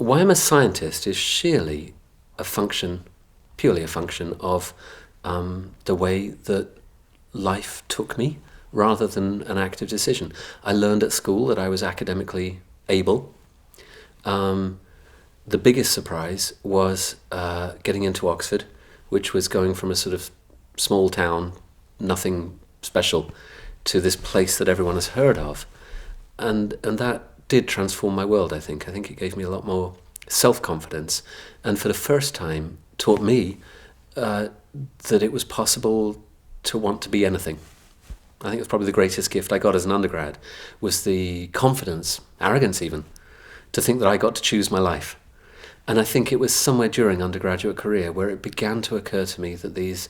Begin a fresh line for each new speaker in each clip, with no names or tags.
why I'm a scientist is sheerly purely a function of the way that life took me rather than an active decision. I learned at school that I was academically able. The biggest surprise was getting into Oxford, which was going from a sort of small town, nothing special, to this place that everyone has heard of. And that did transform my world, I think. I think it gave me a lot more self-confidence, and for the first time taught me that it was possible to want to be anything. I think it was probably the greatest gift I got as an undergrad, was the confidence, arrogance even, to think that I got to choose my life. And I think it was somewhere during undergraduate career where it began to occur to me that these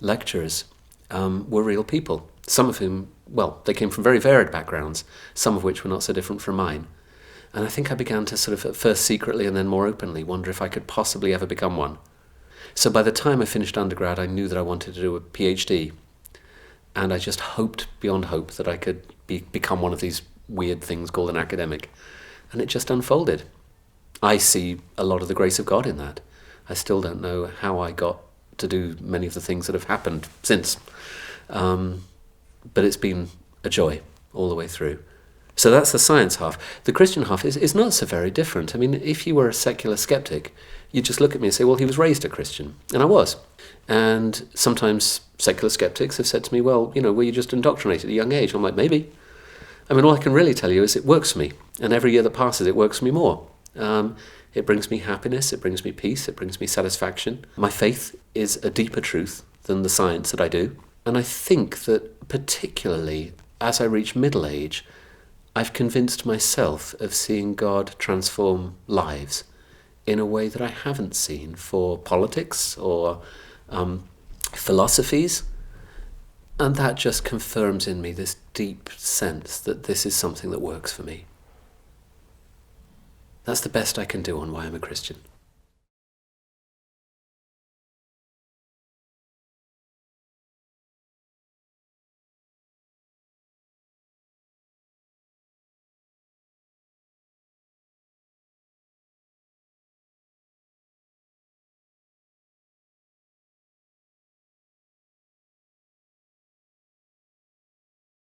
lecturers were real people, some of whom, well, they came from very varied backgrounds, some of which were not so different from mine. And I think I began to sort of, at first secretly and then more openly, wonder if I could possibly ever become one. So by the time I finished undergrad, I knew that I wanted to do a PhD. And I just hoped beyond hope that I could become one of these weird things called an academic. And it just unfolded. I see a lot of the grace of God in that. I still don't know how I got to do many of the things that have happened since. But it's been a joy all the way through. So that's the science half. The Christian half is not so very different. I mean, if you were a secular skeptic, you'd just look at me and say, well, he was raised a Christian. And I was. And sometimes secular skeptics have said to me, well, were you just indoctrinated at a young age? I'm like, maybe. I mean, all I can really tell you is it works for me. And every year that passes, it works for me more. It brings me happiness, it brings me peace, it brings me satisfaction. My faith is a deeper truth than the science that I do. And I think that particularly as I reach middle age, I've convinced myself of seeing God transform lives in a way that I haven't seen for politics or philosophies. And that just confirms in me this deep sense that this is something that works for me. That's the best I can do on why I'm a Christian.